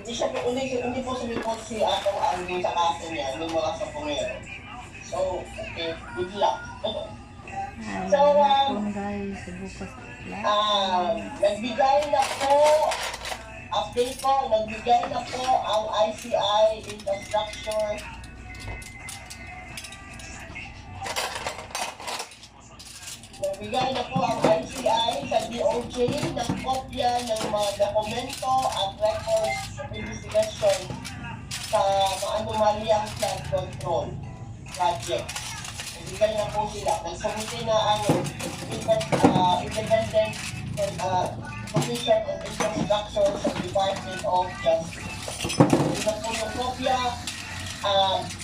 hindi po sumipot si Atong Alvin sa kaso niya nung mga sapongero. So, okay, good luck. So, guys, bukas nagbigay na po, update po, nagbigay na po ang ICI infrastructure. Nagbigay na po ang ICI sa DOJ ng kopya ng mga dokumento at records of investigation sa maanumalyang flood control project. Nagbigay na po sila. Nagsumite na ang Independent Commission on Infrastructure sa Department of Justice. Ito po yung kopya.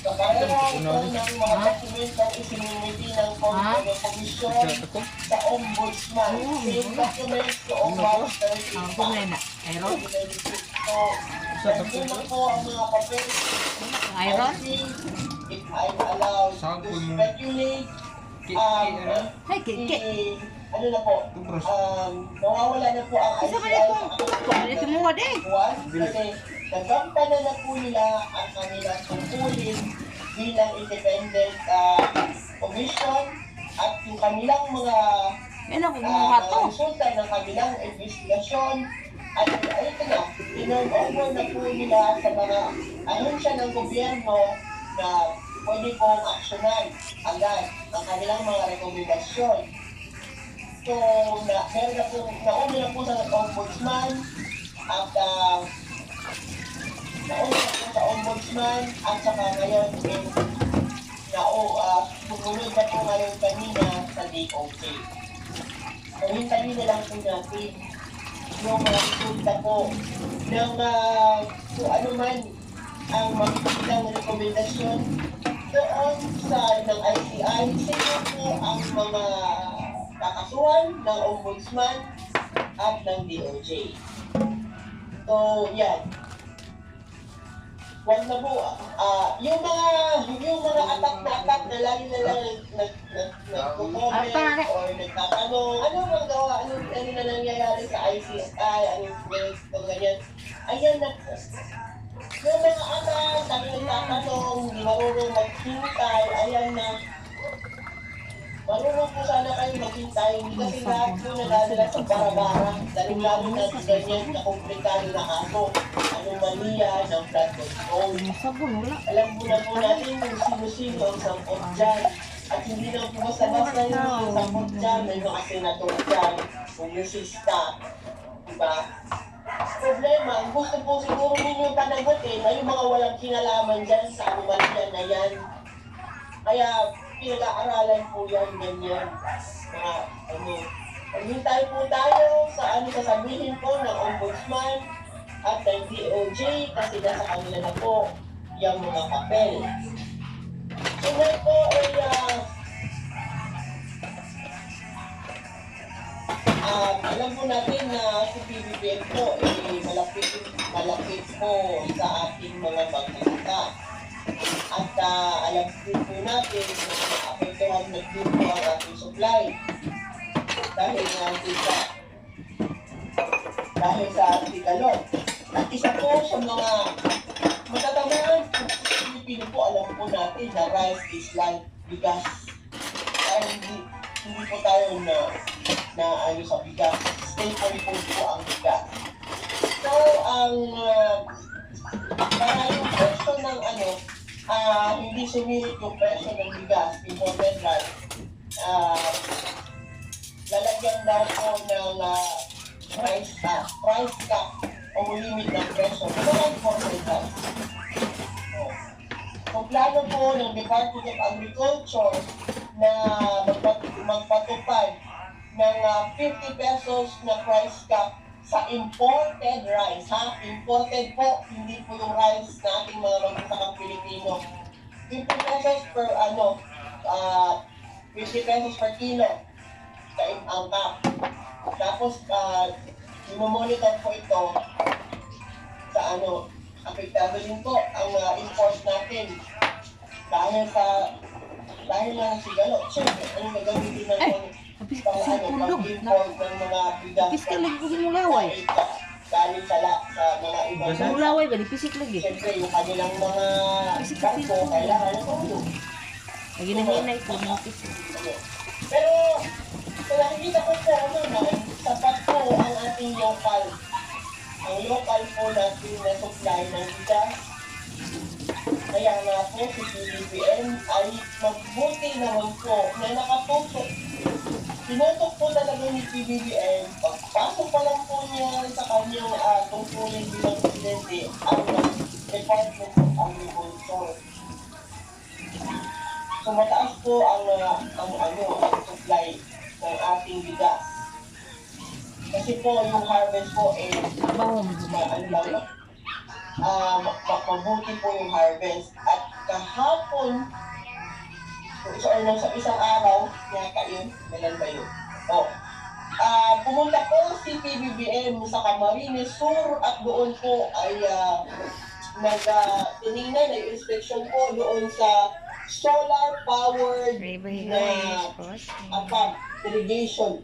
Kapareho ito ng mga dokumentong isinumiti ng Commission sa Ombudsman. Same documents to March 30. So, nandun na po ang mga papel. If I'm allowed to speculate, ano na po, nawawala na po ang ICI kasi nagampana na po nila ang kanilang tungkulin bilang independent commission at yung kanilang mga resulta ng kanilang investigasyon at ito na, in-over na po nila sa mga anunsya ng gobyerno na pwede pong aksyonan agad ang kanilang mga rekomendasyon. So, meron na po, nauna na po sa Ombudsman at nauna na po sa Ombudsman at saka ngayon sumunod na po ngayon kanina sa DOJ. So, hintayin na lang po natin yung mga resulta po ng kung ano man ang magiging rekomendasyon doon sa ng ICI. Sino po ang mga kakasuhan ng Ombudsman at ng DOJ. So, yan. Wag na po, yung mga atak na lagi na lang nag-comment or nagtatanong, ano bang gawa, ano na nangyayari sa ICI, ano ganyan. Ayan na po. Yung mga anak, nagtatanong, hindi marunong maghintay, ayan na. Marunong po sana kayo maghintay, hindi kasi lahat po nadadala sa bara-bara, lalo na ganyan na komplikado na kaso. Anomalia ng flood control. Alam mo na po natin kung sino-sino ang sampot dyan. At hindi na po basta-basta yung sampot dyan, may mga senator dyan, pumisista. Diba? Problema, ang gusto po siguro ninyo panagutin ay yung mga walang kinalaman dyan sa anomalia na yan. Kaya pinag-aaralan po yan, ganyan. Maghintay po tayo sa sasabihin po ng Ombudsman at ng DOJ kasi nasa kanila na po yung mga papel. So ngayon po ay alam po natin na si PBBM po ay malapit po sa ating mga magsasaka. At alam po natin na apektuhan na din po ang ating supply dahil sa artikalon. At isa po sa mga matatamaan sa Pilipino po, alam po natin na rice is life, bigas. Kaya hindi po tayo na sa bigas. Staple food po ang bigas. So, para yung presyo ng hindi sumirit yung presyo ng bigas, imported rice, lalagyan daw po ng price cap o limit ng presyo. Ito ang imported rice. So, plano po ng Department of Agriculture na magpatupad ng 50 pesos na price cap sa imported rice, ha? Imported po, hindi po yung rice na ating mga magsasakang Pilipino. 50 pesos per 50 pesos per kilo sa ang cap. Tapos, monitor po ito sa apektado din po ang import natin dahil lang sigalo. Siyempre, ano gagamitin ng pang-import ng mga bigas galing sa mga ibang bansa. Mulaway ba? Di pisik lagi. Siyempre, yung kanilang mga barko, kailangan ng tulong. Lagi na hinay ko. Mga pisik. Pero, kung nakikita ko po, na sapat po ang ating local. Ang local po natin na supply ng bigas. Kaya nga po, si PBBM ay magbuti naman po na nakatusok. Tinutok po talaga ni PBBM, pagpasok pa lang po niya sa kanyang tungkulin bilang presidente ang Department of Agriculture. So mataas po ang supply ng ating bigas. Kasi po yung harvest po mabuti po yung harvest. At kahapon, sa isang araw, yata yun, kailan ba yun? Pumunta po si PBBM sa Camarines Sur at doon po ay tinignan ay inspection po doon sa solar powered na irrigation